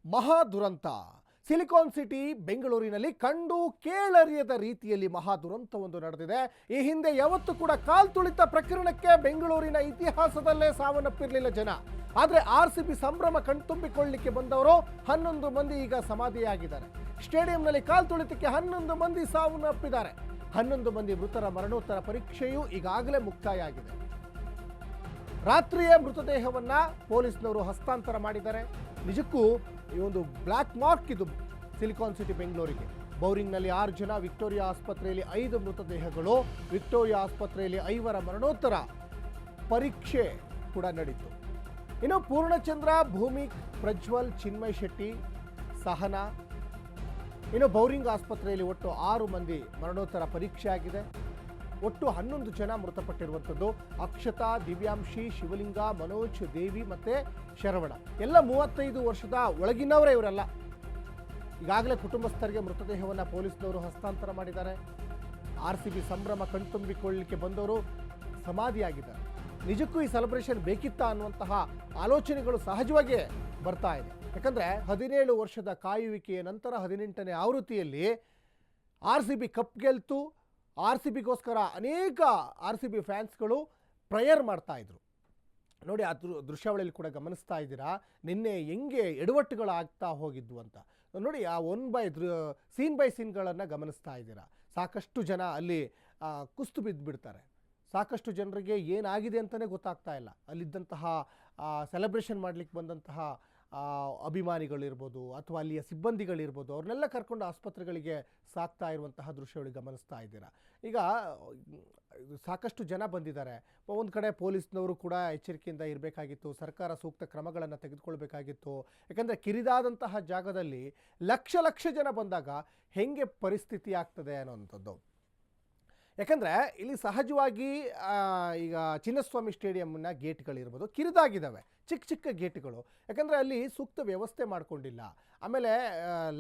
ಮಹಾ ದುರಂತ. Silicon city ಬೆಂಗಳೂರಿನಲ್ಲಿ ಕಂಡು ಕೇಳರಿಯದ ರೀತಿಯಲ್ಲಿ ಮಹಾ ದುರಂತವೊಂದು ನಡೆದಿದೆ. ಈ ಹಿಂದೆ ಯಾವತ್ತೂ ಕೂಡ ಕಾಲ್ತುಳಿತ ಪ್ರಕರಣಕ್ಕೆ ಬೆಂಗಳೂರಿನ ಇತಿಹಾಸದಲ್ಲೇ ಸಾವನ್ನಪ್ಪಿರಲಿಲ್ಲ ಜನ. ಆದರೆ ಆರ್ಸಿಬಿ ಸಂಭ್ರಮ ಕಣ್ತುಂಬಿಕೊಳ್ಳಲಿಕ್ಕೆ ಬಂದವರು 11 ಮಂದಿ ಈಗ ಸಮಾಧಿಯಾಗಿದ್ದಾರೆ. ಸ್ಟೇಡಿಯಂನಲ್ಲಿ ಕಾಲ್ತುಳಿತಕ್ಕೆ 11 ಮಂದಿ ಸಾವನ್ನಪ್ಪಿದ್ದಾರೆ. 11 ಮಂದಿ ಮೃತರ ಮರಣೋತ್ತರ ಪರೀಕ್ಷೆಯು ಈಗಾಗಲೇ ಮುಕ್ತಾಯ ಆಗಿದೆ. ರಾತ್ರಿಯೇ ಮೃತದೇಹವನ್ನ ಪೊಲೀಸ್ನವರು ಹಸ್ತಾಂತರ ಮಾಡಿದ್ದಾರೆ. ನಿಜಕ್ಕೂ ಈ ಒಂದು ಬ್ಲ್ಯಾಕ್ ಮಾರ್ಕ್ ಇದು ಸಿಲಿಕಾನ್ ಸಿಟಿ ಬೆಂಗಳೂರಿಗೆ. ಬೌರಿಂಗ್ನಲ್ಲಿ 6 ಜನ, ವಿಕ್ಟೋರಿಯಾ ಆಸ್ಪತ್ರೆಯಲ್ಲಿ 5 ಮೃತದೇಹಗಳು, ವಿಕ್ಟೋರಿಯಾ ಆಸ್ಪತ್ರೆಯಲ್ಲಿ 5 ಮರಣೋತ್ತರ ಪರೀಕ್ಷೆ ಕೂಡ ನಡೀತು. ಇನ್ನು ಪೂರ್ಣಚಂದ್ರ, ಭೂಮಿಕ್, ಪ್ರಜ್ವಲ್, ಚಿನ್ಮಯ್ ಶೆಟ್ಟಿ, ಸಹನಾ, ಇನ್ನು ಬೌರಿಂಗ್ ಆಸ್ಪತ್ರೆಯಲ್ಲಿ ಒಟ್ಟು 6 ಮಂದಿ ಮರಣೋತ್ತರ ಪರೀಕ್ಷೆ ಆಗಿದೆ. ಒಟ್ಟು 11 ಜನ ಮೃತಪಟ್ಟಿರುವಂಥದ್ದು. ಅಕ್ಷತಾ, ದಿವ್ಯಾಂಶಿ, ಶಿವಲಿಂಗ, ಮನೋಜ್, ದೇವಿ ಮತ್ತು ಶರವಣ ಎಲ್ಲ 35 ವರ್ಷದ ಒಳಗಿನವರೇ ಇವರೆಲ್ಲ. ಈಗಾಗಲೇ ಕುಟುಂಬಸ್ಥರಿಗೆ ಮೃತದೇಹವನ್ನು ಪೊಲೀಸ್ನವರು ಹಸ್ತಾಂತರ ಮಾಡಿದ್ದಾರೆ. ಆರ್ಸಿಬಿ ಸಂಭ್ರಮ ಕಣ್ತುಂಬಿಕೊಳ್ಳಲಿಕ್ಕೆ ಬಂದವರು ಸಮಾಧಿಯಾಗಿದ್ದಾರೆ. ನಿಜಕ್ಕೂ ಈ ಸೆಲೆಬ್ರೇಷನ್ ಬೇಕಿತ್ತಾ ಅನ್ನುವಂತಹ ಆಲೋಚನೆಗಳು ಸಹಜವಾಗಿಯೇ ಬರ್ತಾ ಇದೆ. ಯಾಕಂದರೆ 17 ವರ್ಷದ ಕಾಯುವಿಕೆಯ ನಂತರ 18ನೇ ಆವೃತ್ತಿಯಲ್ಲಿ ಆರ್ಸಿಬಿ ಕಪ್ ಗೆಲ್ತು. ಆರ್ಸಿಬಿಗೋಸ್ಕರ ಅನೇಕ ಆರ್ಸಿಬಿ ಫ್ಯಾನ್ಸ್ಗಳು ಪ್ರೇಯರ್ ಮಾಡ್ತಾ ಇದ್ರು. ನೋಡಿ, ಆ ದೃಶ್ಯಾವಳಿಯಲ್ಲಿ ಕೂಡ ಗಮನಿಸ್ತಾ ಇದ್ದೀರಾ ನಿನ್ನೆ ಹೆಂಗೆ ಎಡವಟ್ಟುಗಳಾಗ್ತಾ ಹೋಗಿದ್ವು ಅಂತ. ನೋಡಿ, ಆ ಸೀನ್ ಬೈ ಸೀನ್ಗಳನ್ನು ಗಮನಿಸ್ತಾ ಇದ್ದೀರಾ. ಸಾಕಷ್ಟು ಜನ ಅಲ್ಲಿ ಕುಸ್ತು ಬಿದ್ದುಬಿಡ್ತಾರೆ. ಸಾಕಷ್ಟು ಜನರಿಗೆ ಏನಾಗಿದೆ ಅಂತಲೇ ಗೊತ್ತಾಗ್ತಾ ಇಲ್ಲ. ಅಲ್ಲಿದ್ದಂತಹ ಸೆಲೆಬ್ರೇಷನ್ ಮಾಡಲಿಕ್ಕೆ ಬಂದಂತಹ ಅಭಿಮಾನಿಗಳಿರ್ಬೋದು ಅಥವಾ ಅಲ್ಲಿಯ ಸಿಬ್ಬಂದಿಗಳಿರ್ಬೋದು, ಅವ್ರನ್ನೆಲ್ಲ ಕರ್ಕೊಂಡು ಆಸ್ಪತ್ರೆಗಳಿಗೆ ಸಾಕ್ತಾ ಇರುವಂತಹ ದೃಶ್ಯಗಳು ಗಮನಿಸ್ತಾ ಇದ್ದೀರಾ. ಈಗ ಸಾಕಷ್ಟು ಜನ ಬಂದಿದ್ದಾರೆ. ಒಂದು ಕಡೆ ಪೊಲೀಸ್ನವರು ಕೂಡ ಎಚ್ಚರಿಕೆಯಿಂದ ಇರಬೇಕಾಗಿತ್ತು. ಸರ್ಕಾರ ಸೂಕ್ತ ಕ್ರಮಗಳನ್ನು ತೆಗೆದುಕೊಳ್ಬೇಕಾಗಿತ್ತು. ಯಾಕಂದರೆ ಕಿರಿದಾದಂತಹ ಜಾಗದಲ್ಲಿ ಲಕ್ಷ ಜನ ಬಂದಾಗ ಹೆಂಗೆ ಪರಿಸ್ಥಿತಿ ಆಗ್ತದೆ ಅನ್ನೋವಂಥದ್ದು. ಯಾಕಂದರೆ ಇಲ್ಲಿ ಸಹಜವಾಗಿ ಈಗ ಚಿನ್ನಸ್ವಾಮಿ ಸ್ಟೇಡಿಯಂನ ಗೇಟ್ಗಳಿರ್ಬೋದು ಕಿರಿದಾಗಿದ್ದಾವೆ, ಚಿಕ್ಕ ಗೇಟ್ಗಳು. ಯಾಕಂದರೆ ಅಲ್ಲಿ ಸೂಕ್ತ ವ್ಯವಸ್ಥೆ ಮಾಡಿಕೊಂಡಿಲ್ಲ. ಆಮೇಲೆ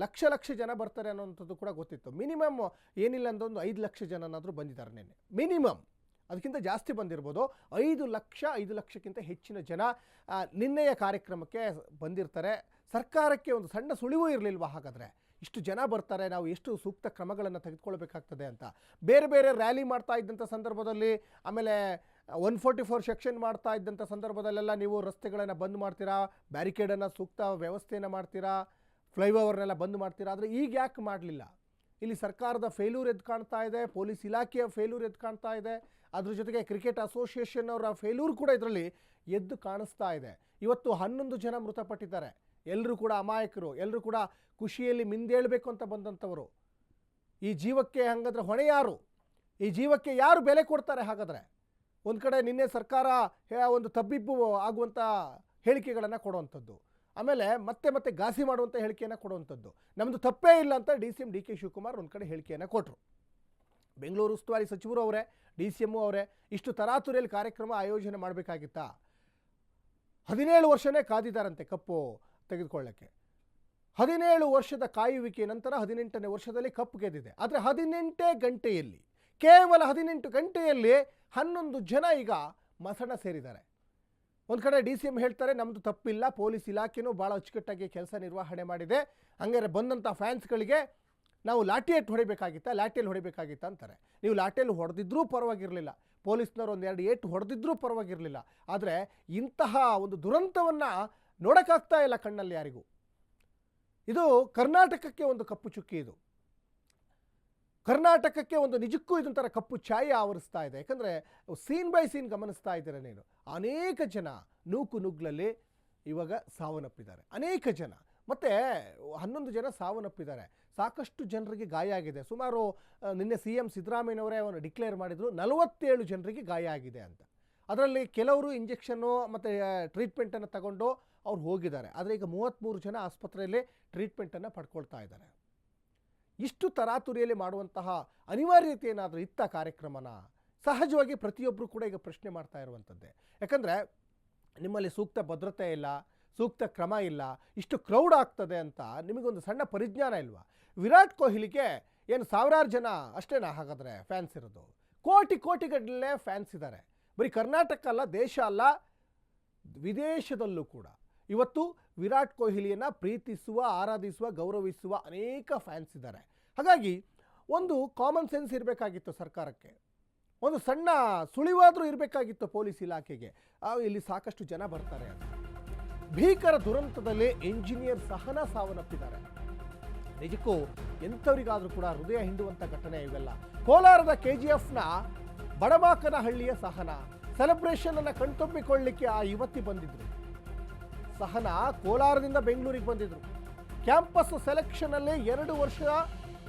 ಲಕ್ಷ ಜನ ಬರ್ತಾರೆ ಅನ್ನೋವಂಥದ್ದು ಕೂಡ ಗೊತ್ತಿತ್ತು. ಮಿನಿಮಮ್ ಏನಿಲ್ಲ ಅಂದೊಂದು 5 ಲಕ್ಷ ಜನನಾದರೂ ಬಂದಿದ್ದಾರೆ ನಿನ್ನೆ. ಮಿನಿಮಮ್ ಅದಕ್ಕಿಂತ ಜಾಸ್ತಿ ಬಂದಿರ್ಬೋದು. 5 ಲಕ್ಷಕ್ಕಿಂತ ಹೆಚ್ಚಿನ ಜನ ನಿನ್ನೆಯ ಕಾರ್ಯಕ್ರಮಕ್ಕೆ ಬಂದಿರ್ತಾರೆ. ಸರ್ಕಾರಕ್ಕೆ ಒಂದು ಸಣ್ಣ ಸುಳಿವು ಇರಲಿಲ್ವಾ? ಹಾಗಾದರೆ ಇಷ್ಟು ಜನ ಬರ್ತಾರೆ, ನಾವು ಎಷ್ಟು ಸೂಕ್ತ ಕ್ರಮಗಳನ್ನು ತೆಗೆದುಕೊಳ್ಬೇಕಾಗ್ತದೆ ಅಂತ. ಬೇರೆ ರ್ಯಾಲಿ ಮಾಡ್ತಾ ಇದ್ದಂಥ ಸಂದರ್ಭದಲ್ಲಿ, ಆಮೇಲೆ 144 ಸೆಕ್ಷನ್ ಮಾಡ್ತಾ ಇದ್ದಂಥ ಸಂದರ್ಭದಲ್ಲೆಲ್ಲ ನೀವು ರಸ್ತೆಗಳನ್ನು ಬಂದ್ ಮಾಡ್ತೀರಾ, ಬ್ಯಾರಿಕೇಡನ್ನು ಸೂಕ್ತ ವ್ಯವಸ್ಥೆಯನ್ನು ಮಾಡ್ತೀರಾ, ಫ್ಲೈಓವರ್ನೆಲ್ಲ ಬಂದ್ ಮಾಡ್ತೀರಾ. ಆದರೆ ಈಗ ಯಾಕೆ ಮಾಡಲಿಲ್ಲ? ಇಲ್ಲಿ ಸರ್ಕಾರದ ಫೇಲ್ಯೂರ್ ಎದ್ದು ಕಾಣ್ತಾ ಇದೆ, ಪೊಲೀಸ್ ಇಲಾಖೆಯ ಫೇಲ್ಯೂರ್ ಎದ್ದು ಕಾಣ್ತಾ ಇದೆ, ಅದ್ರ ಜೊತೆಗೆ ಕ್ರಿಕೆಟ್ ಅಸೋಸಿಯೇಷನ್ ಅವರ ಫೇಲ್ಯೂರ್ ಕೂಡ ಇದರಲ್ಲಿ ಎದ್ದು ಕಾಣಿಸ್ತಾ ಇದೆ. ಇವತ್ತು 11 ಜನ ಮೃತಪಟ್ಟಿದ್ದಾರೆ. ಎಲ್ಲರೂ ಕೂಡ ಅಮಾಯಕರು, ಎಲ್ಲರೂ ಕೂಡ ಖುಷಿಯಲ್ಲಿ ಮಿಂದೇಳಬೇಕು ಅಂತ ಬಂದಂಥವರು. ಈ ಜೀವಕ್ಕೆ ಹಾಗಾದರೆ ಹೊಣೆ ಯಾರು? ಈ ಜೀವಕ್ಕೆ ಯಾರು ಬೆಲೆ ಕೊಡ್ತಾರೆ? ಹಾಗಾದರೆ ಒಂದು ಕಡೆ ನಿನ್ನೆ ಸರ್ಕಾರ ಒಂದು ತಬ್ಬಿಬ್ಬು ಆಗುವಂಥ ಹೇಳಿಕೆಗಳನ್ನು ಕೊಡುವಂಥದ್ದು, ಆಮೇಲೆ ಮತ್ತೆ ಘಾಸಿ ಮಾಡುವಂಥ ಹೇಳಿಕೆಯನ್ನು ಕೊಡುವಂಥದ್ದು. ನಮ್ಮದು ತಪ್ಪೇ ಇಲ್ಲ ಅಂತ DCM DK ಶಿವಕುಮಾರ್ ಒಂದು ಕಡೆ ಹೇಳಿಕೆಯನ್ನು ಕೊಟ್ಟರು. ಬೆಂಗಳೂರು ಉಸ್ತುವಾರಿ ಸಚಿವರು ಅವರೇ, DCM ಅವರೇ ಇಷ್ಟು ತರಾತುರಿಯಲ್ಲಿ ಕಾರ್ಯಕ್ರಮ ಆಯೋಜನೆ ಮಾಡಬೇಕಾಗಿತ್ತಾ? 17 ವರ್ಷನೇ ಕಾದಿದ್ದಾರಂತೆ ಕಪ್ಪು ತೆಗೆದುಕೊಳ್ಳಕ್ಕೆ. 17 ವರ್ಷದ ಕಾಯುವಿಕೆ ನಂತರ 18ನೇ ವರ್ಷದಲ್ಲಿ ಕಪ್ ಗೆದ್ದಿದೆ. ಆದರೆ 18 ಗಂಟೆಯಲ್ಲಿ, ಕೇವಲ 18 ಗಂಟೆಯಲ್ಲಿ 11 ಜನ ಈಗ ಮಸಣ ಸೇರಿದ್ದಾರೆ. ಒಂದು ಕಡೆ DCM ಹೇಳ್ತಾರೆ ನಮ್ಮದು ತಪ್ಪಿಲ್ಲ, ಪೊಲೀಸ್ ಇಲಾಖೆನೂ ಭಾಳ ಅಚ್ಚುಕಟ್ಟಾಗಿ ಕೆಲಸ ನಿರ್ವಹಣೆ ಮಾಡಿದೆ, ಹಂಗಾರೆ ಬಂದಂಥ ಫ್ಯಾನ್ಸ್ಗಳಿಗೆ ನಾವು ಲಾಠಿಯಲ್ಲಿ ಹೊಡಿಬೇಕಾಗಿತ್ತ ಅಂತಾರೆ. ನೀವು ಲಾಠಿಯಲ್ಲಿ ಹೊಡೆದಿದ್ರೂ ಪರವಾಗಿರಲಿಲ್ಲ, ಪೊಲೀಸ್ನವರು 1-2 ಏಟು ಹೊಡೆದಿದ್ರೂ ಪರವಾಗಿರಲಿಲ್ಲ. ಆದರೆ ಇಂತಹ ಒಂದು ದುರಂತವನ್ನು ನೋಡೋಕ್ಕಾಗ್ತಾ ಇಲ್ಲ ಕಣ್ಣಲ್ಲಿ ಯಾರಿಗೂ. ಇದು ಕರ್ನಾಟಕಕ್ಕೆ ಒಂದು ಕಪ್ಪು ಚುಕ್ಕಿ. ಇದು ಕರ್ನಾಟಕಕ್ಕೆ ಒಂದು ನಿಜಕ್ಕೂ ಇದೊಂಥರ ಕಪ್ಪು ಛಾಯೆ ಆವರಿಸ್ತಾ ಇದೆ. ಯಾಕಂದರೆ ಸೀನ್ ಬೈ ಸೀನ್ ಗಮನಿಸ್ತಾ ಇದ್ದಾರೆ ನೀನು. ಅನೇಕ ಜನ ನುಗ್ಗಲಲ್ಲಿ ಇವಾಗ ಸಾವನ್ನಪ್ಪಿದ್ದಾರೆ, ಅನೇಕ ಜನ. ಮತ್ತು 11 ಜನ ಸಾವನ್ನಪ್ಪಿದ್ದಾರೆ. ಸಾಕಷ್ಟು ಜನರಿಗೆ ಗಾಯ ಆಗಿದೆ. ಸುಮಾರು ನಿನ್ನೆ CM ಸಿದ್ದರಾಮಯ್ಯನವರೇ ಅವನು ಡಿಕ್ಲೇರ್ ಮಾಡಿದರು 47 ಜನರಿಗೆ ಗಾಯ ಆಗಿದೆ ಅಂತ. ಅದರಲ್ಲಿ ಕೆಲವರು ಇಂಜೆಕ್ಷನ್ನು ಮತ್ತು ಟ್ರೀಟ್ಮೆಂಟನ್ನು ತಗೊಂಡು ಅವ್ರು ಹೋಗಿದ್ದಾರೆ. ಆದರೆ ಈಗ 33 ಜನ ಆಸ್ಪತ್ರೆಯಲ್ಲಿ ಟ್ರೀಟ್ಮೆಂಟನ್ನು ಪಡ್ಕೊಳ್ತಾ ಇದ್ದಾರೆ. ಇಷ್ಟು ತರಾತುರಿಯಲ್ಲಿ ಮಾಡುವಂತಹ ಅನಿವಾರ್ಯತೆ ಏನಾದರೂ ಇತ್ತ ಕಾರ್ಯಕ್ರಮನ? ಸಹಜವಾಗಿ ಪ್ರತಿಯೊಬ್ಬರು ಕೂಡ ಈಗ ಪ್ರಶ್ನೆ ಮಾಡ್ತಾ ಇರುವಂಥದ್ದೇ. ಯಾಕಂದರೆ ನಿಮ್ಮಲ್ಲಿ ಸೂಕ್ತ ಭದ್ರತೆ ಇಲ್ಲ, ಸೂಕ್ತ ಕ್ರಮ ಇಲ್ಲ, ಇಷ್ಟು ಕ್ರೌಡ್ ಆಗ್ತದೆ ಅಂತ ನಿಮಗೊಂದು ಸಣ್ಣ ಪರಿಜ್ಞಾನ ಇಲ್ವಾ? ವಿರಾಟ್ ಕೊಹ್ಲಿಗೆ ಏನು ಸಾವಿರಾರು ಜನ ಅಷ್ಟೇನಾ ಹಾಗಾದರೆ ಫ್ಯಾನ್ಸ್ ಇರೋದು? ಕೋಟಿಗಟ್ಟಲೆ ಫ್ಯಾನ್ಸ್ ಇದ್ದಾರೆ. ಬರೀ ಕರ್ನಾಟಕ ಅಲ್ಲ, ದೇಶ ಅಲ್ಲ, ವಿದೇಶದಲ್ಲೂ ಕೂಡ. ಇವತ್ತು ವಿರಾಟ್ ಕೊಹ್ಲಿಯನ್ನು ಪ್ರೀತಿಸುವ, ಆರಾಧಿಸುವ, ಗೌರವಿಸುವ ಅನೇಕ ಫ್ಯಾನ್ಸ್ ಇದ್ದಾರೆ. ಹಾಗಾಗಿ ಒಂದು ಕಾಮನ್ ಸೆನ್ಸ್ ಇರಬೇಕಾಗಿತ್ತು ಸರ್ಕಾರಕ್ಕೆ, ಒಂದು ಸಣ್ಣ ಸುಳಿವಾದರೂ ಇರಬೇಕಾಗಿತ್ತು ಪೊಲೀಸ್ ಇಲಾಖೆಗೆ. ಇಲ್ಲಿ ಸಾಕಷ್ಟು ಜನ ಬರ್ತಾರೆ. ಭೀಕರ ದುರಂತದಲ್ಲಿ ಇಂಜಿನಿಯರ್ ಸಹನಾ ಸಾವನ್ನಪ್ಪಿದ್ದಾರೆ. ನಿಜಕ್ಕೂ ಎಂಥವರಿಗಾದರೂ ಕೂಡ ಹೃದಯ ಹಿಂಡುವಂಥ ಘಟನೆ ಇವೆಲ್ಲ. ಕೋಲಾರದ KGFನ ಬಡಮಾಕನಹಳ್ಳಿಯ ಸಹನಾ ಸೆಲೆಬ್ರೇಷನ್ ಅನ್ನು ಕಣ್ತುಂಬಿಕೊಳ್ಳಲಿಕ್ಕೆ ಆ ಯುವತಿ ಬಂದಿದ್ರು. ಸಹನಾ ಕೋಲಾರದಿಂದ ಬೆಂಗಳೂರಿಗೆ ಬಂದಿದ್ರು. ಕ್ಯಾಂಪಸ್ ಸೆಲೆಕ್ಷನ್ ಅಲ್ಲಿ 2 ವರ್ಷ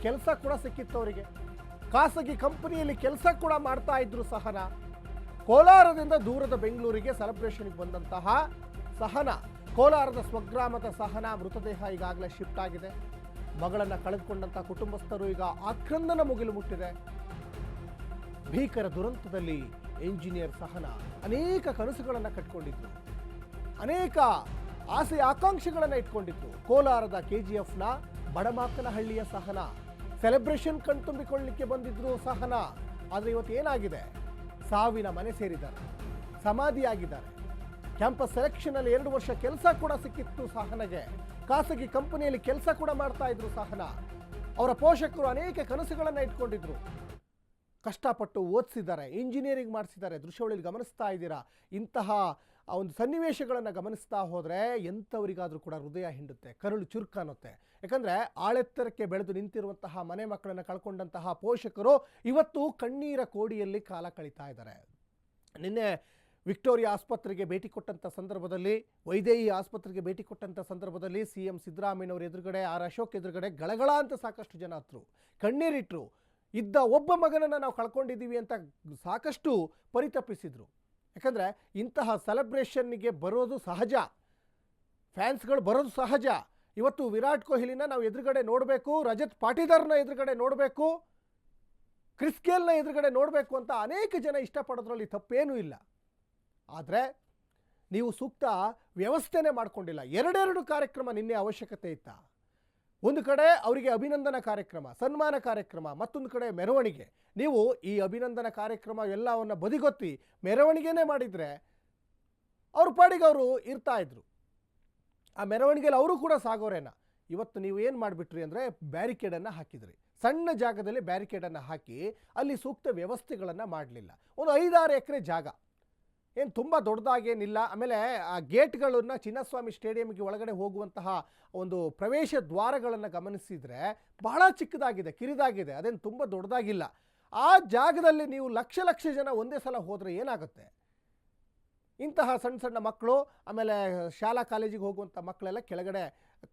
ಕೆಲಸ ಕೂಡ ಸಿಕ್ಕಿತ್ತು ಅವರಿಗೆ. ಖಾಸಗಿ ಕಂಪನಿಯಲ್ಲಿ ಕೆಲಸ ಕೂಡ ಮಾಡ್ತಾ ಇದ್ರು ಸಹನಾ. ಕೋಲಾರದಿಂದ ದೂರದ ಬೆಂಗಳೂರಿಗೆ ಸೆಲೆಬ್ರೇಷನ್ಗೆ ಬಂದಂತಹ ಸಹನಾ, ಕೋಲಾರದ ಸ್ವಗ್ರಾಮದ ಸಹನಾ ಮೃತದೇಹ ಈಗಾಗಲೇ ಶಿಫ್ಟ್ ಆಗಿದೆ. ಮಗಳನ್ನು ಕಳೆದುಕೊಂಡಂತಹ ಕುಟುಂಬಸ್ಥರು ಈಗ ಆಕ್ರಂದನ ಮುಗಿಲು ಮುಟ್ಟಿದೆ. ಭೀಕರ ದುರಂತದಲ್ಲಿ ಇಂಜಿನಿಯರ್ ಸಹನಾ ಅನೇಕ ಕನಸುಗಳನ್ನು ಕಟ್ಕೊಂಡಿದ್ರು, ಅನೇಕ ಆಸೆ ಆಕಾಂಕ್ಷೆಗಳನ್ನು ಇಟ್ಕೊಂಡಿದ್ರು. ಕೋಲಾರದ KGFನ ಬಡಮಾಕನಹಳ್ಳಿಯ ಸಹನಾ ಸೆಲೆಬ್ರೇಷನ್ ಕಣ್ತುಂಬಿಕೊಳ್ಳಲಿಕ್ಕೆ ಬಂದಿದ್ರು ಸಹನಾ. ಆದರೆ ಇವತ್ತು ಏನಾಗಿದೆ? ಸಾವಿನ ಮನೆ ಸೇರಿದ್ದಾರೆ, ಸಮಾಧಿಯಾಗಿದ್ದಾರೆ. ಕ್ಯಾಂಪಸ್ ಸೆಲೆಕ್ಷನ್ ಅಲ್ಲಿ 2 ವರ್ಷ ಕೆಲಸ ಕೂಡ ಸಿಕ್ಕಿತ್ತು ಸಹನಾಗೆ. ಖಾಸಗಿ ಕಂಪನಿಯಲ್ಲಿ ಕೆಲಸ ಕೂಡ ಮಾಡ್ತಾ ಇದ್ರು ಸಹನಾ. ಅವರ ಪೋಷಕರು ಅನೇಕ ಕನಸುಗಳನ್ನು ಇಟ್ಕೊಂಡಿದ್ರು, ಕಷ್ಟಪಟ್ಟು ಓದಿಸಿದ್ದಾರೆ, ಇಂಜಿನಿಯರಿಂಗ್ ಮಾಡಿಸಿದ್ದಾರೆ. ದೃಶ್ಯಾವಳಿಯಲ್ಲಿ ಗಮನಿಸ್ತಾ ಇದ್ದೀರಾ. ಇಂತಹ ಒಂದು ಸನ್ನಿವೇಶಗಳನ್ನು ಗಮನಿಸ್ತಾ ಹೋದರೆ ಎಂಥವರಿಗಾದರೂ ಕೂಡ ಹೃದಯ ಹಿಂಡುತ್ತೆ, ಕರುಳು ಚುರುಕಾನುತ್ತೆ. ಯಾಕಂದರೆ ಆಳೆತ್ತರಕ್ಕೆ ಬೆಳೆದು ನಿಂತಿರುವಂತಹ ಮನೆ ಮಕ್ಕಳನ್ನು ಕಳ್ಕೊಂಡಂತಹ ಪೋಷಕರು ಇವತ್ತು ಕಣ್ಣೀರ ಕೋಡಿಯಲ್ಲಿ ಕಾಲ ಕಳೀತಾ ಇದ್ದಾರೆ. ನಿನ್ನೆ ವಿಕ್ಟೋರಿಯಾ ಆಸ್ಪತ್ರೆಗೆ ಭೇಟಿ ಕೊಟ್ಟಂಥ ಸಂದರ್ಭದಲ್ಲಿ, ವೈದೇಹಿ ಆಸ್ಪತ್ರೆಗೆ ಭೇಟಿ ಕೊಟ್ಟಂಥ ಸಂದರ್ಭದಲ್ಲಿ CM ಸಿದ್ದರಾಮಯ್ಯನವ್ರ ಎದುರುಗಡೆ, ಅಶೋಕ್ ಎದುರುಗಡೆ ಗಳಗಳ ಅಂತ ಸಾಕಷ್ಟು ಜನ ಹತ್ರು, ಕಣ್ಣೀರಿಟ್ರು. ಇದ್ದ ಒಬ್ಬ ಮಗನನ್ನು ನಾವು ಕಳ್ಕೊಂಡಿದ್ದೀವಿ ಅಂತ ಸಾಕಷ್ಟು ಪರಿತಪಿಸಿದ್ರು. ಯಾಕಂದರೆ ಇಂತಹ ಸೆಲೆಬ್ರೇಷನ್ನಿಗೆ ಬರೋದು ಸಹಜ, ಫ್ಯಾನ್ಸ್ಗಳು ಬರೋದು ಸಹಜ. ಇವತ್ತು ವಿರಾಟ್ ಕೊಹ್ಲಿನ ನಾವು ಎದುರುಗಡೆ ನೋಡಬೇಕು, ರಜತ್ ಪಾಟೀದಾರ್ನ ಎದುರುಗಡೆ ನೋಡಬೇಕು, ಕ್ರಿಸ್ ಗೇಲ್ನ ಎದುರುಗಡೆ ನೋಡಬೇಕು ಅಂತ ಅನೇಕ ಜನ ಇಷ್ಟಪಡೋದ್ರಲ್ಲಿ ತಪ್ಪೇನೂ ಇಲ್ಲ. ಆದರೆ ನೀವು ಸೂಕ್ತ ವ್ಯವಸ್ಥೆನೇ ಮಾಡಿಕೊಂಡಿಲ್ಲ. 2 ಕಾರ್ಯಕ್ರಮ ನಿನ್ನೆ ಅವಶ್ಯಕತೆ ಇತ್ತ. ಒಂದು ಕಡೆ ಅವರಿಗೆ ಅಭಿನಂದನಾ ಕಾರ್ಯಕ್ರಮ, ಸನ್ಮಾನ ಕಾರ್ಯಕ್ರಮ, ಮತ್ತೊಂದು ಕಡೆ ಮೆರವಣಿಗೆ. ನೀವು ಈ ಅಭಿನಂದನಾ ಕಾರ್ಯಕ್ರಮ ಎಲ್ಲವನ್ನು ಬದಿಗೊತ್ತಿ ಮೆರವಣಿಗೆನೇ ಮಾಡಿದರೆ ಅವ್ರ ಪಾಡಿಗೆ ಅವರು ಇರ್ತಾ ಇದ್ರು. ಆ ಮೆರವಣಿಗೆಯಲ್ಲಿ ಅವರು ಕೂಡ ಸಾಗೋರೇನ. ಇವತ್ತು ನೀವು ಏನು ಮಾಡಿಬಿಟ್ರಿ ಅಂದರೆ ಬ್ಯಾರಿಕೇಡನ್ನು ಹಾಕಿದ್ರಿ. ಸಣ್ಣ ಜಾಗದಲ್ಲಿ ಬ್ಯಾರಿಕೇಡನ್ನು ಹಾಕಿ ಅಲ್ಲಿ ಸೂಕ್ತ ವ್ಯವಸ್ಥೆಗಳನ್ನು ಮಾಡಲಿಲ್ಲ. ಒಂದು 5-6 ಎಕರೆ ಜಾಗ, ಏನು ತುಂಬ ದೊಡ್ಡದಾಗೇನಿಲ್ಲ. ಆಮೇಲೆ ಆ ಗೇಟ್ಗಳನ್ನು, ಚಿನ್ನಸ್ವಾಮಿ ಸ್ಟೇಡಿಯಂಗೆ ಒಳಗಡೆ ಹೋಗುವಂತಹ ಒಂದು ಪ್ರವೇಶ ದ್ವಾರಗಳನ್ನು ಗಮನಿಸಿದರೆ ಬಹಳ ಚಿಕ್ಕದಾಗಿದೆ, ಕಿರಿದಾಗಿದೆ, ಅದೇನು ತುಂಬ ದೊಡ್ಡದಾಗಿಲ್ಲ. ಆ ಜಾಗದಲ್ಲಿ ನೀವು ಲಕ್ಷ ಜನ ಒಂದೇ ಸಲ ಹೋದರೆ ಏನಾಗುತ್ತೆ? ಇಂತಹ ಸಣ್ಣ ಸಣ್ಣ ಮಕ್ಕಳು, ಆಮೇಲೆ ಶಾಲಾ ಕಾಲೇಜಿಗೆ ಹೋಗುವಂಥ ಮಕ್ಕಳೆಲ್ಲ ಕೆಳಗಡೆ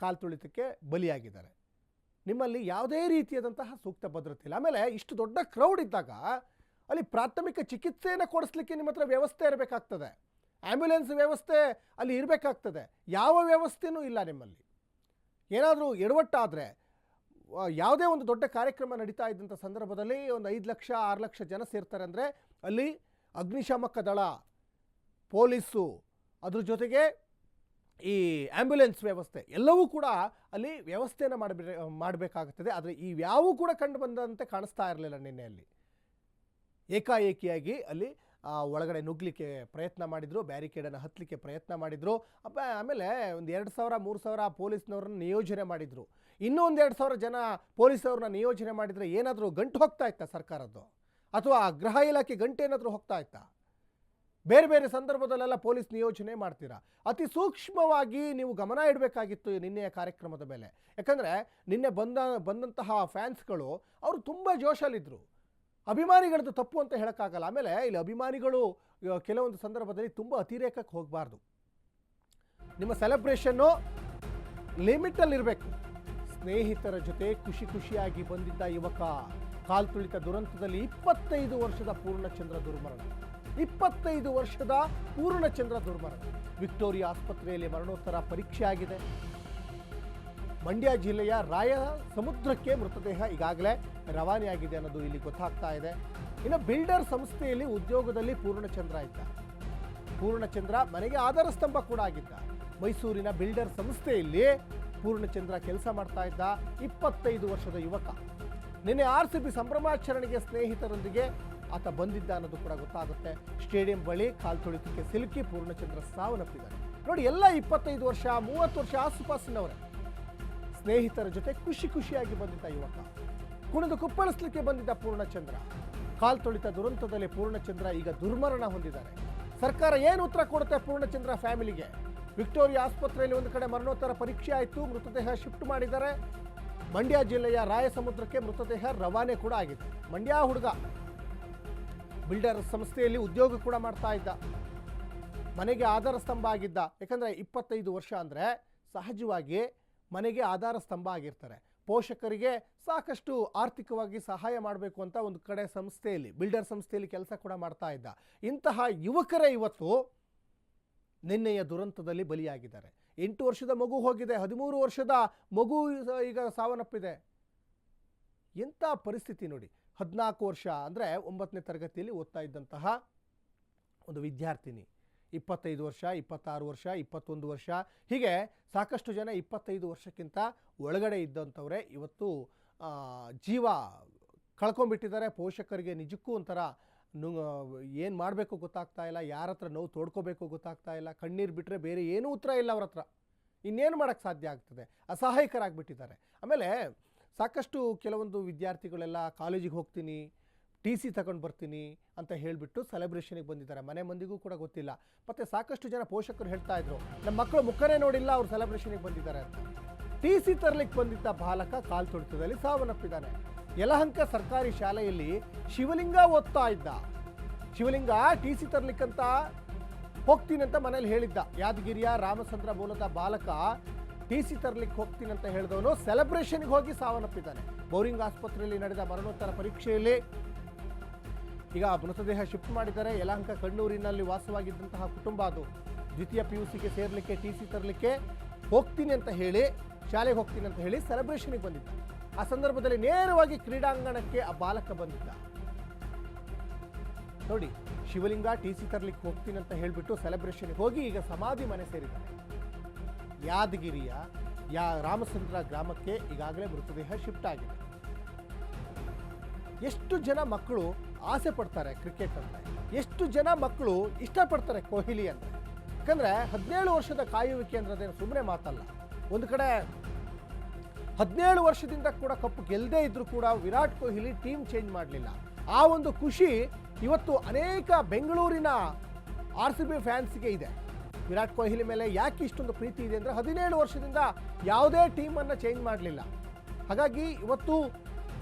ಕಾಲು ತುಳಿತಕ್ಕೆ ಬಲಿಯಾಗಿದ್ದಾರೆ. ನಿಮ್ಮಲ್ಲಿ ಯಾವುದೇ ರೀತಿಯಾದಂತಹ ಸೂಕ್ತ ಭದ್ರತೆ ಇಲ್ಲ. ಆಮೇಲೆ ಇಷ್ಟು ದೊಡ್ಡ ಕ್ರೌಡ್ ಇದ್ದಾಗ ಅಲ್ಲಿ ಪ್ರಾಥಮಿಕ ಚಿಕಿತ್ಸೆಯನ್ನು ಕೊಡಿಸ್ಲಿಕ್ಕೆ ನಿಮ್ಮ ಹತ್ರ ವ್ಯವಸ್ಥೆ ಇರಬೇಕಾಗ್ತದೆ, ಆ್ಯಂಬ್ಯುಲೆನ್ಸ್ ವ್ಯವಸ್ಥೆ ಅಲ್ಲಿ ಇರಬೇಕಾಗ್ತದೆ. ಯಾವ ವ್ಯವಸ್ಥೆನೂ ಇಲ್ಲ ನಿಮ್ಮಲ್ಲಿ. ಏನಾದರೂ ಎಡವಟ್ಟಾದರೆ, ಯಾವುದೇ ಒಂದು ದೊಡ್ಡ ಕಾರ್ಯಕ್ರಮ ನಡೀತಾ ಇದ್ದಂಥ ಸಂದರ್ಭದಲ್ಲಿ ಒಂದು 5 ಲಕ್ಷ 6 ಲಕ್ಷ ಜನ ಸೇರ್ತಾರೆ ಅಂದರೆ ಅಲ್ಲಿ ಅಗ್ನಿಶಾಮಕ ದಳ, ಪೊಲೀಸು, ಅದ್ರ ಜೊತೆಗೆ ಈ ಆ್ಯಂಬ್ಯುಲೆನ್ಸ್ ವ್ಯವಸ್ಥೆ ಎಲ್ಲವೂ ಕೂಡ ಅಲ್ಲಿ ವ್ಯವಸ್ಥೆಯನ್ನು ಮಾಡಬೇಕಾಗುತ್ತದೆ. ಆದರೆ ಇವ್ಯಾವೂ ಕೂಡ ಕಂಡು ಬಂದಂತೆ ಕಾಣಿಸ್ತಾ ಇರಲಿಲ್ಲ ನಿನ್ನೆಯಲ್ಲಿ. ಏಕಾಏಕಿಯಾಗಿ ಅಲ್ಲಿ ಒಳಗಡೆ ನುಗ್ಗಲಿಕ್ಕೆ ಪ್ರಯತ್ನ ಮಾಡಿದರು, ಬ್ಯಾರಿಕೇಡನ್ನು ಹತ್ತಲಿಕ್ಕೆ ಪ್ರಯತ್ನ ಮಾಡಿದರು. ಆಮೇಲೆ ಒಂದು 2,000-3,000 ಪೊಲೀಸ್ನವ್ರನ್ನ ನಿಯೋಜನೆ ಮಾಡಿದರು. ಇನ್ನೂ ಒಂದು 2,000 ಜನ ಪೊಲೀಸವ್ರನ್ನ ನಿಯೋಜನೆ ಮಾಡಿದರೆ ಏನಾದರೂ ಗಂಟು ಹೋಗ್ತಾ ಇತ್ತಾ ಸರ್ಕಾರದ್ದು? ಅಥವಾ ಗೃಹ ಇಲಾಖೆ ಗಂಟೆ ಏನಾದರೂ ಹೋಗ್ತಾ ಇತ್ತಾ? ಬೇರೆ ಬೇರೆ ಸಂದರ್ಭದಲ್ಲೆಲ್ಲ ಪೊಲೀಸ್ ನಿಯೋಜನೆ ಮಾಡ್ತೀರಾ. ಅತಿ ಸೂಕ್ಷ್ಮವಾಗಿ ನೀವು ಗಮನ ಇಡಬೇಕಾಗಿತ್ತು ನಿನ್ನೆಯ ಕಾರ್ಯಕ್ರಮದ ಮೇಲೆ. ಯಾಕಂದರೆ ನಿನ್ನೆ ಬಂದಂತಹ ಫ್ಯಾನ್ಸ್ಗಳು ಅವರು ತುಂಬ ಜೋಶಲ್ಲಿದ್ದರು. ಅಭಿಮಾನಿಗಳದ್ದು ತಪ್ಪು ಅಂತ ಹೇಳೋಕ್ಕಾಗಲ್ಲ. ಆಮೇಲೆ ಇಲ್ಲಿ ಅಭಿಮಾನಿಗಳು ಕೆಲವೊಂದು ಸಂದರ್ಭದಲ್ಲಿ ತುಂಬ ಅತಿರೇಕಕ್ಕೆ ಹೋಗಬಾರ್ದು. ನಿಮ್ಮ ಸೆಲೆಬ್ರೇಷನ್ನು ಲಿಮಿಟಲ್ಲಿರಬೇಕು. ಸ್ನೇಹಿತರ ಜೊತೆ ಖುಷಿಯಾಗಿ ಬಂದಿದ್ದ ಯುವಕ ಕಾಲ್ ತುಳಿತ ದುರಂತದಲ್ಲಿ 25 ವರ್ಷದ ಪೂರ್ಣಚಂದ್ರ ದುರ್ಮರಣ. 25 ವರ್ಷದ ಪೂರ್ಣಚಂದ್ರ ದುರ್ಮರಣ. ವಿಕ್ಟೋರಿಯಾ ಆಸ್ಪತ್ರೆಯಲ್ಲಿ ಮರಣೋತ್ತರ ಪರೀಕ್ಷೆ ಆಗಿದೆ. ಮಂಡ್ಯ ಜಿಲ್ಲೆಯ ರಾಯ ಸಮುದ್ರಕ್ಕೆ ಮೃತದೇಹ ಈಗಾಗಲೇ ರವಾನೆಯಾಗಿದೆ ಅನ್ನೋದು ಇಲ್ಲಿ ಗೊತ್ತಾಗ್ತಾ ಇದೆ. ಇನ್ನು ಬಿಲ್ಡರ್ ಸಂಸ್ಥೆಯಲ್ಲಿ ಉದ್ಯೋಗದಲ್ಲಿ ಪೂರ್ಣಚಂದ್ರ ಇದ್ದ. ಪೂರ್ಣಚಂದ್ರ ಮನೆಗೆ ಆಧಾರ ಸ್ತಂಭ ಕೂಡ ಆಗಿದ್ದ. ಮೈಸೂರಿನ ಬಿಲ್ಡರ್ ಸಂಸ್ಥೆಯಲ್ಲಿ ಪೂರ್ಣಚಂದ್ರ ಕೆಲಸ ಮಾಡ್ತಾ ಇದ್ದ 25 ವರ್ಷದ ಯುವಕ. ನಿನ್ನೆ RCB ಸಂಭ್ರಮಾಚರಣೆಗೆ ಸ್ನೇಹಿತರೊಂದಿಗೆ ಆತ ಬಂದಿದ್ದ ಅನ್ನೋದು ಕೂಡ ಗೊತ್ತಾಗುತ್ತೆ. ಸ್ಟೇಡಿಯಂ ಬಳಿ ಕಾಲ್ ತುಳಿತಕ್ಕೆ ಸಿಲುಕಿ ಪೂರ್ಣಚಂದ್ರ ಸಾವನ್ನಪ್ಪಿದ್ದಾರೆ. ನೋಡಿ, ಎಲ್ಲ 25 ವರ್ಷ 30 ವರ್ಷ ಆಸುಪಾಸಿನವರೇ. ಸ್ನೇಹಿತರ ಜೊತೆ ಖುಷಿ ಖುಷಿಯಾಗಿ ಬಂದಿದ್ದ ಯುವಕ, ಕುಣಿದು ಕುಪ್ಪಳಿಸ್ಲಿಕ್ಕೆ ಬಂದಿದ್ದ ಪೂರ್ಣಚಂದ್ರ, ಕಾಲ್ತೊಳಿತ ದುರಂತದಲ್ಲಿ ಪೂರ್ಣಚಂದ್ರ ಈಗ ದುರ್ಮರಣ ಹೊಂದಿದ್ದಾರೆ. ಸರ್ಕಾರ ಏನು ಉತ್ತರ ಕೊಡುತ್ತೆ ಪೂರ್ಣಚಂದ್ರ ಫ್ಯಾಮಿಲಿಗೆ? ವಿಕ್ಟೋರಿಯಾ ಆಸ್ಪತ್ರೆಯಲ್ಲಿ ಒಂದು ಕಡೆ ಮರಣೋತ್ತರ ಪರೀಕ್ಷೆ ಆಯಿತು, ಮೃತದೇಹ ಶಿಫ್ಟ್ ಮಾಡಿದ್ದಾರೆ. ಮಂಡ್ಯ ಜಿಲ್ಲೆಯ ರಾಯಸಮುದ್ರಕ್ಕೆ ಮೃತದೇಹ ರವಾನೆ ಕೂಡ ಆಗಿದೆ. ಮಂಡ್ಯ ಹುಡುಗ ಬಿಲ್ಡರ್ ಸಂಸ್ಥೆಯಲ್ಲಿ ಉದ್ಯೋಗ ಕೂಡ ಮಾಡ್ತಾ ಇದ್ದ, ಮನೆಗೆ ಆಧಾರ ಸ್ತಂಭ ಆಗಿದ್ದ. ಯಾಕಂದರೆ 25 ವರ್ಷ ಅಂದರೆ ಸಹಜವಾಗಿ ಮನೆಗೆ ಆಧಾರ ಸ್ತಂಭ ಆಗಿರ್ತಾರೆ. ಪೋಷಕರಿಗೆ ಸಾಕಷ್ಟು ಆರ್ಥಿಕವಾಗಿ ಸಹಾಯ ಮಾಡಬೇಕು ಅಂತ ಒಂದು ಕಡೆ ಸಂಸ್ಥೆಯಲ್ಲಿ, ಬಿಲ್ಡರ್ ಸಂಸ್ಥೆಯಲ್ಲಿ ಕೆಲಸ ಕೂಡ ಮಾಡ್ತಾ ಇದ್ದ. ಇಂತಹ ಯುವಕರೇ ಇವತ್ತು ನಿನ್ನೆಯ ದುರಂತದಲ್ಲಿ ಬಲಿಯಾಗಿದ್ದಾರೆ. 8 ವರ್ಷದ ಮಗು ಹೋಗಿದೆ, 13 ವರ್ಷದ ಮಗು ಈಗ ಸಾವನ್ನಪ್ಪಿದೆ. ಎಂಥ ಪರಿಸ್ಥಿತಿ ನೋಡಿ. 14 ವರ್ಷ ಅಂದರೆ 9ನೇ ತರಗತಿಯಲ್ಲಿ ಓದ್ತಾ ಇದ್ದಂತಹ ಒಂದು ವಿದ್ಯಾರ್ಥಿನಿ, 25 ವರ್ಷ, 26 ವರ್ಷ, 21 ವರ್ಷ, ಹೀಗೆ ಸಾಕಷ್ಟು ಜನ 25 ವರ್ಷಕ್ಕಿಂತ ಒಳಗಡೆ ಇದ್ದಂಥವರೇ ಇವತ್ತು ಜೀವ ಕಳ್ಕೊಂಡ್ಬಿಟ್ಟಿದ್ದಾರೆ. ಪೋಷಕರಿಗೆ ನಿಜಕ್ಕೂ ಒಂಥರ ಏನು ಮಾಡಬೇಕು ಗೊತ್ತಾಗ್ತಾ ಇಲ್ಲ, ಯಾರ ಹತ್ರ ನೋವು ತೋಡ್ಕೋಬೇಕು ಗೊತ್ತಾಗ್ತಾ ಇಲ್ಲ. ಕಣ್ಣೀರು ಬಿಟ್ಟರೆ ಬೇರೆ ಏನೂ ಉತ್ತರ ಇಲ್ಲ ಅವ್ರ ಹತ್ರ. ಇನ್ನೇನು ಮಾಡೋಕ್ಕೆ ಸಾಧ್ಯ ಆಗ್ತದೆ? ಅಸಹಾಯಕರಾಗಿಬಿಟ್ಟಿದ್ದಾರೆ. ಆಮೇಲೆ ಸಾಕಷ್ಟು ಕೆಲವೊಂದು ವಿದ್ಯಾರ್ಥಿಗಳೆಲ್ಲ ಕಾಲೇಜಿಗೆ ಹೋಗ್ತೀನಿ, TC ತಗೊಂಡು ಬರ್ತೀನಿ ಅಂತ ಹೇಳಿಬಿಟ್ಟು ಸೆಲೆಬ್ರೇಷನಿಗೆ ಬಂದಿದ್ದಾರೆ. ಮನೆ ಮಂದಿಗೂ ಕೂಡ ಗೊತ್ತಿಲ್ಲ. ಮತ್ತು ಸಾಕಷ್ಟು ಜನ ಪೋಷಕರು ಹೇಳ್ತಾ ಇದ್ರು, ನಮ್ಮ ಮಕ್ಕಳು ಮುಖನೇ ನೋಡಿಲ್ಲ, ಅವ್ರು ಸೆಲೆಬ್ರೇಷನಿಗೆ ಬಂದಿದ್ದಾರೆ ಅಂತ. TC ತರಲಿಕ್ಕೆ ಬಂದಿದ್ದ ಬಾಲಕ ಕಾಲ್ತುಳಿತದಲ್ಲಿ ಸಾವನ್ನಪ್ಪಿದ್ದಾನೆ. ಯಲಹಂಕ ಸರ್ಕಾರಿ ಶಾಲೆಯಲ್ಲಿ ಶಿವಲಿಂಗ ಓದ್ತಾ ಇದ್ದ. ಶಿವಲಿಂಗ TC ತರಲಿಕ್ಕಂತ ಹೋಗ್ತೀನಿ ಅಂತ ಮನೇಲಿ ಹೇಳಿದ್ದ. ಯಾದಗಿರಿಯ ರಾಮಚಂದ್ರ ಮೂಲದ ಬಾಲಕ TC ತರಲಿಕ್ಕೆ ಹೋಗ್ತೀನಿ ಅಂತ ಹೇಳಿದವನು ಸೆಲೆಬ್ರೇಷನ್ಗೆ ಹೋಗಿ ಸಾವನ್ನಪ್ಪಿದ್ದಾನೆ. ಬೌರಿಂಗ್ ಆಸ್ಪತ್ರೆಯಲ್ಲಿ ನಡೆದ ಮರಣೋತ್ತರ ಪರೀಕ್ಷೆಯಲ್ಲಿ ಈಗ ಮೃತದೇಹ ಶಿಫ್ಟ್ ಮಾಡಿದ್ದಾರೆ. ಯಲಹಂಕ ಕಣ್ಣೂರಿನಲ್ಲಿ ವಾಸವಾಗಿದ್ದಂತಹ ಕುಟುಂಬ ಅದು. ದ್ವಿತೀಯ PUCಗೆ ಸೇರಲಿಕ್ಕೆ TC ತರಲಿಕ್ಕೆ ಹೋಗ್ತೀನಿ ಅಂತ ಹೇಳಿ, ಶಾಲೆಗೆ ಹೋಗ್ತೀನಿ ಅಂತ ಹೇಳಿ ಸೆಲೆಬ್ರೇಷನ್ಗೆ ಬಂದಿದ್ದ. ಆ ಸಂದರ್ಭದಲ್ಲಿ ನೇರವಾಗಿ ಕ್ರೀಡಾಂಗಣಕ್ಕೆ ಆ ಬಾಲಕ ಬಂದಿದ್ದ. ನೋಡಿ, ಶಿವಲಿಂಗ TC ತರಲಿಕ್ಕೆ ಹೋಗ್ತೀನಿ ಅಂತ ಹೇಳಿಬಿಟ್ಟು ಸೆಲೆಬ್ರೇಷನ್ಗೆ ಹೋಗಿ ಈಗ ಸಮಾಧಿ ಮನೆ ಸೇರಿದ್ದಾರೆ. ಯಾದಗಿರಿಯ ರಾಮಚಂದ್ರ ಗ್ರಾಮಕ್ಕೆ ಈಗಾಗಲೇ ಮೃತದೇಹ ಶಿಫ್ಟ್ ಆಗಿದೆ. ಎಷ್ಟು ಜನ ಮಕ್ಕಳು ಆಸೆ ಪಡ್ತಾರೆ ಕ್ರಿಕೆಟ್ ಅಂದರೆ, ಎಷ್ಟು ಜನ ಮಕ್ಕಳು ಇಷ್ಟಪಡ್ತಾರೆ ಕೊಹ್ಲಿ ಅಂದರೆ. ಯಾಕಂದರೆ 17 ವರ್ಷದ ಕಾಯುವಿಕೆ ಅಂದ್ರೆ ಸುಮ್ಮನೆ ಮಾತಲ್ಲ. ಒಂದು ಕಡೆ 17 ವರ್ಷದಿಂದ ಕೂಡ ಕಪ್ಪು ಗೆಲ್ಲದೇ ಇದ್ರೂ ಕೂಡ ವಿರಾಟ್ ಕೊಹ್ಲಿ ಟೀಮ್ ಚೇಂಜ್ ಮಾಡಲಿಲ್ಲ. ಆ ಒಂದು ಖುಷಿ ಇವತ್ತು ಅನೇಕ ಬೆಂಗಳೂರಿನ RCB ಫ್ಯಾನ್ಸ್ಗೆ ಇದೆ. ವಿರಾಟ್ ಕೊಹ್ಲಿ ಮೇಲೆ ಯಾಕೆ ಇಷ್ಟೊಂದು ಪ್ರೀತಿ ಇದೆ ಅಂದರೆ 17 ವರ್ಷದಿಂದ ಯಾವುದೇ ಟೀಮನ್ನು ಚೇಂಜ್ ಮಾಡಲಿಲ್ಲ. ಹಾಗಾಗಿ ಇವತ್ತು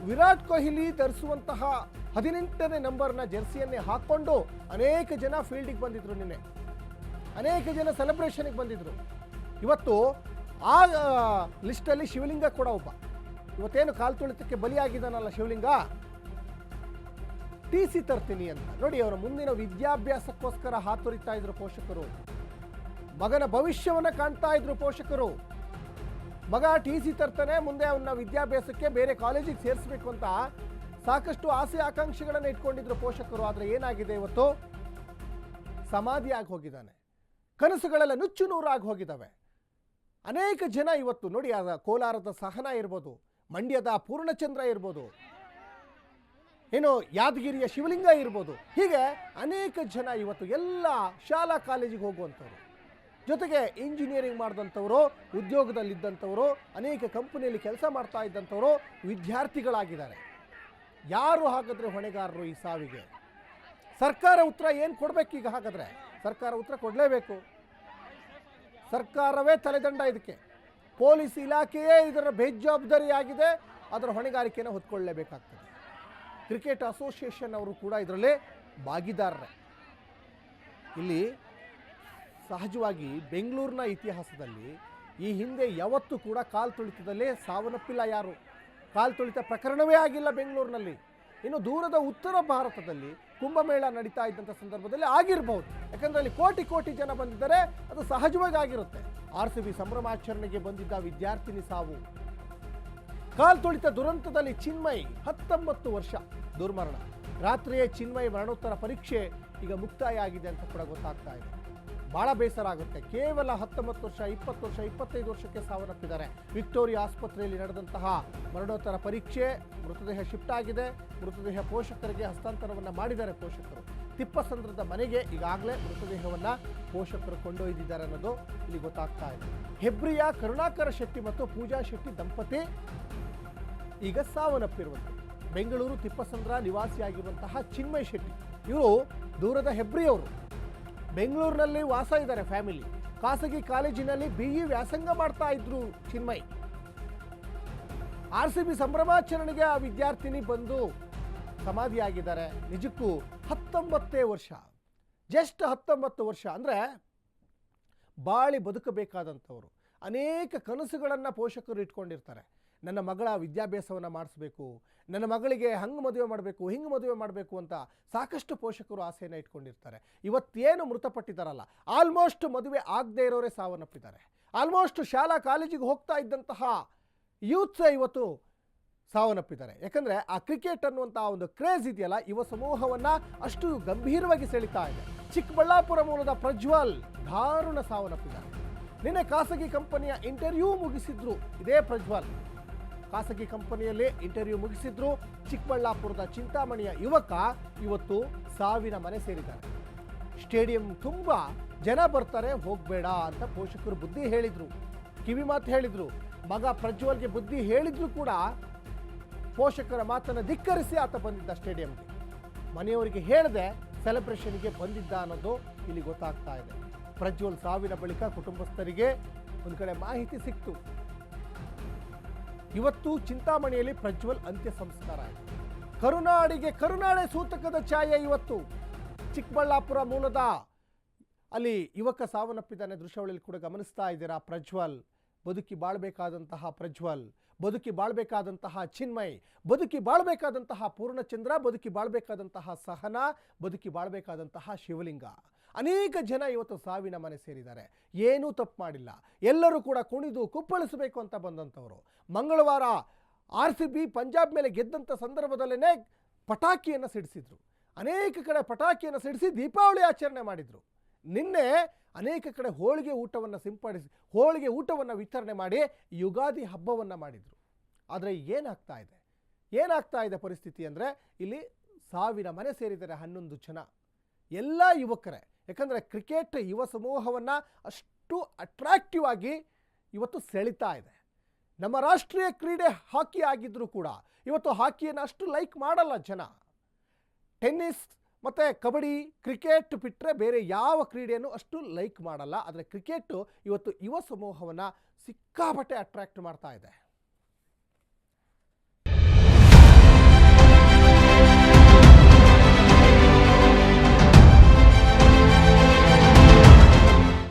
ವಿರಾಟ್ ಕೊಹ್ಲಿ ಧರಿಸುವಂತಹ 18ನೇ ನಂಬರ್ನ ಜೆರ್ಸಿಯನ್ನೇ ಹಾಕ್ಕೊಂಡು ಅನೇಕ ಜನ ಫೀಲ್ಡಿಗೆ ಬಂದಿದ್ರು. ನಿನ್ನೆ ಅನೇಕ ಜನ ಸೆಲೆಬ್ರೇಷನ್ಗೆ ಬಂದಿದ್ರು. ಇವತ್ತು ಆ ಲಿಸ್ಟಲ್ಲಿ ಶಿವಲಿಂಗ ಕೂಡ ಒಬ್ಬ. ಇವತ್ತೇನು ಕಾಲ್ತುಳಿತಕ್ಕೆ ಬಲಿಯಾಗಿದ್ದಾನಲ್ಲ ಶಿವಲಿಂಗ, TC ತರ್ತೀನಿ ಅಂತ. ನೋಡಿ, ಅವರ ಮುಂದಿನ ವಿದ್ಯಾಭ್ಯಾಸಕ್ಕೋಸ್ಕರ ಹಾತೊರಿತಾ ಇದ್ರು ಪೋಷಕರು. ಮಗನ ಭವಿಷ್ಯವನ್ನು ಕಾಣ್ತಾ ಇದ್ರು ಪೋಷಕರು. ಮಗ TC ತರ್ತಾನೆ, ಮುಂದೆ ಅವನ್ನ ವಿದ್ಯಾಭ್ಯಾಸಕ್ಕೆ ಬೇರೆ ಕಾಲೇಜಿಗೆ ಸೇರಿಸಬೇಕು ಅಂತ ಸಾಕಷ್ಟು ಆಸೆ ಆಕಾಂಕ್ಷೆಗಳನ್ನು ಇಟ್ಕೊಂಡಿದ್ರು ಪೋಷಕರು. ಆದರೆ ಏನಾಗಿದೆ, ಇವತ್ತು ಸಮಾಧಿಯಾಗಿ ಹೋಗಿದ್ದಾನೆ. ಕನಸುಗಳೆಲ್ಲ ನುಚ್ಚು ನೂರಾಗಿ ಹೋಗಿದ್ದಾವೆ. ಅನೇಕ ಜನ ಇವತ್ತು ನೋಡಿ, ಕೋಲಾರದ ಸಹನ ಇರ್ಬೋದು, ಮಂಡ್ಯದ ಪೂರ್ಣಚಂದ್ರ ಇರ್ಬೋದು, ಏನು ಯಾದಗಿರಿಯ ಶಿವಲಿಂಗ ಇರ್ಬೋದು, ಹೀಗೆ ಅನೇಕ ಜನ ಇವತ್ತು ಎಲ್ಲ ಶಾಲಾ ಕಾಲೇಜಿಗೆ ಹೋಗುವಂಥವ್ರು, ಜೊತೆಗೆ ಇಂಜಿನಿಯರಿಂಗ್ ಮಾಡಿದಂಥವರು, ಉದ್ಯೋಗದಲ್ಲಿದ್ದಂಥವರು, ಅನೇಕ ಕಂಪನಿಯಲ್ಲಿ ಕೆಲಸ ಮಾಡ್ತಾ ಇದ್ದಂಥವರು ವಿದ್ಯಾರ್ಥಿಗಳಾಗಿದ್ದಾರೆ. ಯಾರು ಹಾಗಾದರೆ ಹೊಣೆಗಾರರು ಈ ಸಾವಿಗೆ? ಸರ್ಕಾರ ಉತ್ತರ ಏನು ಕೊಡಬೇಕೀಗ? ಹಾಗಾದರೆ ಸರ್ಕಾರ ಉತ್ತರ ಕೊಡಲೇಬೇಕು. ಸರ್ಕಾರವೇ ತಲೆದಂಡ ಇದಕ್ಕೆ. ಪೊಲೀಸ್ ಇಲಾಖೆಯೇ ಇದರ ಬೇಜವಾಬ್ದಾರಿಯಾಗಿದೆ, ಅದರ ಹೊಣೆಗಾರಿಕೆಯನ್ನು ಹೊತ್ಕೊಳ್ಳಲೇಬೇಕಾಗ್ತದೆ. ಕ್ರಿಕೆಟ್ ಅಸೋಸಿಯೇಷನ್ ಅವರು ಕೂಡ ಇದರಲ್ಲೇ ಭಾಗಿದಾರರೇ. ಇಲ್ಲಿ ಸಹಜವಾಗಿ ಬೆಂಗಳೂರಿನ ಇತಿಹಾಸದಲ್ಲಿ ಈ ಹಿಂದೆ ಯಾವತ್ತೂ ಕೂಡ ಕಾಲ್ತುಳಿತದಲ್ಲೇ ಸಾವನ್ನಪ್ಪಿಲ್ಲ ಯಾರು. ಕಾಲ್ತುಳಿತ ಪ್ರಕರಣವೇ ಆಗಿಲ್ಲ ಬೆಂಗಳೂರಿನಲ್ಲಿ. ಇನ್ನು ದೂರದ ಉತ್ತರ ಭಾರತದಲ್ಲಿ ಕುಂಭಮೇಳ ನಡೀತಾ ಇದ್ದಂಥ ಸಂದರ್ಭದಲ್ಲಿ ಆಗಿರಬಹುದು. ಯಾಕಂದರೆ ಅಲ್ಲಿ ಕೋಟಿ ಕೋಟಿ ಜನ ಬಂದಿದ್ದಾರೆ, ಅದು ಸಹಜವಾಗಿ ಆಗಿರುತ್ತೆ. RCB ಸಂಭ್ರಮಾಚರಣೆಗೆ ಬಂದಿದ್ದ ವಿದ್ಯಾರ್ಥಿನಿ ಸಾವು. ಕಾಲ್ತುಳಿತ ದುರಂತದಲ್ಲಿ ಚಿನ್ಮಯ್ 19 ವರ್ಷ ದುರ್ಮರಣ. ರಾತ್ರಿಯೇ ಚಿನ್ಮಯ್ ಮರಣೋತ್ತರ ಪರೀಕ್ಷೆ ಈಗ ಮುಕ್ತಾಯ ಆಗಿದೆ ಅಂತ ಕೂಡ ಗೊತ್ತಾಗ್ತಾ ಇದೆ. ಭಾಳ ಬೇಸರ ಆಗುತ್ತೆ. ಕೇವಲ 19 ವರ್ಷ, 20 ವರ್ಷ, 25 ವರ್ಷಕ್ಕೆ ಸಾವನ್ನಪ್ಪಿದ್ದಾರೆ. ವಿಕ್ಟೋರಿಯಾ ಆಸ್ಪತ್ರೆಯಲ್ಲಿ ನಡೆದಂತಹ ಮರಣೋತ್ತರ ಪರೀಕ್ಷೆ, ಮೃತದೇಹ ಶಿಫ್ಟ್ ಆಗಿದೆ. ಮೃತದೇಹ ಪೋಷಕರಿಗೆ ಹಸ್ತಾಂತರವನ್ನು ಮಾಡಿದ್ದಾರೆ ಪೋಷಕರು. ತಿಪ್ಪಸಂದ್ರದ ಮನೆಗೆ ಈಗಾಗಲೇ ಮೃತದೇಹವನ್ನು ಪೋಷಕರು ಕೊಂಡೊಯ್ದಿದ್ದಾರೆ ಅನ್ನೋದು ಇಲ್ಲಿ ಗೊತ್ತಾಗ್ತಾ ಇದೆ. ಹೆಬ್ರಿಯ ಕರುಣಾಕರ ಶೆಟ್ಟಿ ಮತ್ತು ಪೂಜಾ ಶೆಟ್ಟಿ ದಂಪತಿ ಈಗ ಸಾವನ್ನಪ್ಪಿರುವಂಥದ್ದು. ಬೆಂಗಳೂರು ತಿಪ್ಪಸಂದ್ರ ನಿವಾಸಿಯಾಗಿರುವಂತಹ ಚಿನ್ಮಯ್ ಶೆಟ್ಟಿ, ಇವರು ದೂರದ ಹೆಬ್ರಿಯವರು. ಬೆಂಗಳೂರಿನಲ್ಲಿ ವಾಸ ಇದ್ದಾರೆ ಫ್ಯಾಮಿಲಿ. ಖಾಸಗಿ ಕಾಲೇಜಿನಲ್ಲಿ BE ವ್ಯಾಸಂಗ ಮಾಡ್ತಾ ಇದ್ರು ಚಿನ್ಮಯ್. RCB ಸಂಭ್ರಮಾಚರಣೆಗೆ ಆ ವಿದ್ಯಾರ್ಥಿನಿ ಬಂದು ಸಮಾಧಿಯಾಗಿದ್ದಾರೆ. ನಿಜಕ್ಕೂ 19 ವರ್ಷ, ಜಸ್ಟ್ 19 ವರ್ಷ ಅಂದರೆ ಬಾಳಿ ಬದುಕಬೇಕಾದಂಥವರು. ಅನೇಕ ಕನಸುಗಳನ್ನು ಪೋಷಕರು ಇಟ್ಕೊಂಡಿರ್ತಾರೆ. ನನ್ನ ಮಗಳ ವಿದ್ಯಾಭ್ಯಾಸವನ್ನು ಮಾಡಿಸ್ಬೇಕು, ನನ್ನ ಮಗಳಿಗೆ ಹಂಗೆ ಮದುವೆ ಮಾಡಬೇಕು, ಹಿಂಗೆ ಮದುವೆ ಮಾಡಬೇಕು ಅಂತ ಸಾಕಷ್ಟು ಪೋಷಕರು ಆಸೆಯನ್ನು ಇಟ್ಕೊಂಡಿರ್ತಾರೆ. ಇವತ್ತೇನು ಮೃತಪಟ್ಟಿದ್ದಾರಲ್ಲ, ಆಲ್ಮೋಸ್ಟ್ ಮದುವೆ ಆಗದೇ ಇರೋರೇ ಸಾವನ್ನಪ್ಪಿದ್ದಾರೆ. ಆಲ್ಮೋಸ್ಟ್ ಶಾಲಾ ಕಾಲೇಜಿಗೆ ಹೋಗ್ತಾ ಇದ್ದಂತಹ ಯೂತ್ಸ್ ಇವತ್ತು ಸಾವನ್ನಪ್ಪಿದ್ದಾರೆ. ಯಾಕಂದರೆ ಆ ಕ್ರಿಕೆಟ್ ಅನ್ನುವಂಥ ಒಂದು ಕ್ರೇಜ್ ಇದೆಯಲ್ಲ, ಯುವ ಸಮೂಹವನ್ನು ಅಷ್ಟು ಗಂಭೀರವಾಗಿ ಸೆಳೀತಾ ಇದೆ. ಚಿಕ್ಕಬಳ್ಳಾಪುರ ಮೂಲದ ಪ್ರಜ್ವಲ್ ದಾರುಣ ಸಾವನ್ನಪ್ಪಿದ್ದಾರೆ. ನಿನ್ನೆ ಖಾಸಗಿ ಕಂಪನಿಯ ಇಂಟರ್ವ್ಯೂ ಮುಗಿಸಿದ್ರು ಇದೇ ಪ್ರಜ್ವಲ್. ಖಾಸಗಿ ಕಂಪನಿಯಲ್ಲಿ ಇಂಟರ್ವ್ಯೂ ಮುಗಿಸಿದ್ರು. ಚಿಕ್ಕಬಳ್ಳಾಪುರದ ಚಿಂತಾಮಣಿಯ ಯುವಕ ಇವತ್ತು ಸಾವಿನ ಮನೆ ಸೇರಿದ್ದಾರೆ. ಸ್ಟೇಡಿಯಂ ತುಂಬ ಜನ ಬರ್ತಾರೆ, ಹೋಗಬೇಡ ಅಂತ ಪೋಷಕರು ಬುದ್ಧಿ ಹೇಳಿದ್ರು, ಕಿವಿ ಮಾತು ಹೇಳಿದ್ರು. ಮಗ ಪ್ರಜ್ವಲ್ಗೆ ಬುದ್ಧಿ ಹೇಳಿದ್ರು ಕೂಡ ಪೋಷಕರ ಮಾತನ್ನು ಧಿಕ್ಕರಿಸಿ ಆತ ಬಂದಿದ್ದ ಸ್ಟೇಡಿಯಂಗೆ. ಮನೆಯವರಿಗೆ ಹೇಳದೆ ಸೆಲೆಬ್ರೇಷನ್ಗೆ ಬಂದಿದ್ದ ಅನ್ನೋದು ಇಲ್ಲಿ ಗೊತ್ತಾಗ್ತಾ ಇದೆ. ಪ್ರಜ್ವಲ್ ಸಾವಿನ ಬಳಿಕ ಕುಟುಂಬಸ್ಥರಿಗೆ ಒಂದು ಕಡೆ ಮಾಹಿತಿ ಸಿಕ್ತು. ಇವತ್ತು ಚಿಂತಾಮಣಿಯಲ್ಲಿ ಪ್ರಜ್ವಲ್ ಅಂತ್ಯ ಸಂಸ್ಕಾರ ಆಯಿತು. ಕರುನಾಡಿಗೆ ಕರುನಾಡೆ ಸೂತಕದ ಛಾಯೆ. ಇವತ್ತು ಚಿಕ್ಕಬಳ್ಳಾಪುರ ಮೂಲದ ಅಲ್ಲಿ ಯುವಕ ಸಾವನ್ನಪ್ಪಿದ್ದಾನೆ. ದೃಶ್ಯಾವಳಿಯಲ್ಲಿ ಕೂಡ ಗಮನಿಸ್ತಾ ಇದ್ದೀರಾ. ಪ್ರಜ್ವಲ್ ಬದುಕಿ ಬಾಳ್ಬೇಕಾದಂತಹ ಪ್ರಜ್ವಲ್, ಬದುಕಿ ಬಾಳ್ಬೇಕಾದಂತಹ ಚಿನ್ಮಯ್, ಬದುಕಿ ಬಾಳ್ಬೇಕಾದಂತಹ ಪೂರ್ಣಚಂದ್ರ, ಬದುಕಿ ಬಾಳ್ಬೇಕಾದಂತಹ ಸಹನಾ, ಬದುಕಿ ಬಾಳ್ಬೇಕಾದಂತಹ ಶಿವಲಿಂಗ. ಅನೇಕ ಜನ ಇವತ್ತು ಸಾವಿನ ಮನೆ ಸೇರಿದ್ದಾರೆ. ಏನೂ ತಪ್ಪು ಮಾಡಿಲ್ಲ. ಎಲ್ಲರೂ ಕೂಡ ಕುಣಿದು ಕುಪ್ಪಳಿಸಬೇಕು ಅಂತ ಬಂದಂಥವರು. ಮಂಗಳವಾರ RCB ಪಂಜಾಬ್ ಮೇಲೆ ಗೆದ್ದಂಥ ಸಂದರ್ಭದಲ್ಲೇ ಪಟಾಕಿಯನ್ನು ಸಿಡಿಸಿದ್ರು. ಅನೇಕ ಕಡೆ ಪಟಾಕಿಯನ್ನು ಸಿಡಿಸಿ ದೀಪಾವಳಿ ಆಚರಣೆ ಮಾಡಿದರು. ನಿನ್ನೆ ಅನೇಕ ಕಡೆ ಹೋಳಿಗೆ ಊಟವನ್ನು ವಿತರಣೆ ಮಾಡಿ ಯುಗಾದಿ ಹಬ್ಬವನ್ನು ಮಾಡಿದರು. ಆದರೆ ಏನಾಗ್ತಾ ಇದೆ ಪರಿಸ್ಥಿತಿ ಅಂದರೆ, ಇಲ್ಲಿ ಸಾವಿನ ಮನೆ ಸೇರಿದರೆ 11 ಜನ, ಎಲ್ಲ ಯುವಕರೇ. ಯಾಕಂದರೆ ಕ್ರಿಕೆಟ್ ಯುವ ಸಮೂಹವನ್ನು ಅಷ್ಟು ಅಟ್ರಾಕ್ಟಿವ್ ಆಗಿ ಇವತ್ತು ಸೆಳೀತಾ ಇದೆ. ನಮ್ಮ ರಾಷ್ಟ್ರೀಯ ಕ್ರೀಡೆ ಹಾಕಿ ಆಗಿದ್ದರೂ ಕೂಡ ಇವತ್ತು ಹಾಕಿಯನ್ನು ಅಷ್ಟು ಲೈಕ್ ಮಾಡಲ್ಲ ಜನ. ಟೆನ್ನಿಸ್ ಮತ್ತು ಕಬಡ್ಡಿ, ಕ್ರಿಕೆಟ್ ಬಿಟ್ಟರೆ ಬೇರೆ ಯಾವ ಕ್ರೀಡೆಯನ್ನು ಅಷ್ಟು ಲೈಕ್ ಮಾಡಲ್ಲ. ಆದರೆ ಕ್ರಿಕೆಟ್ಟು ಇವತ್ತು ಯುವ ಸಮೂಹವನ್ನು ಸಿಕ್ಕಾಪಟ್ಟೆ ಅಟ್ರಾಕ್ಟ್ ಮಾಡ್ತಾ ಇದೆ.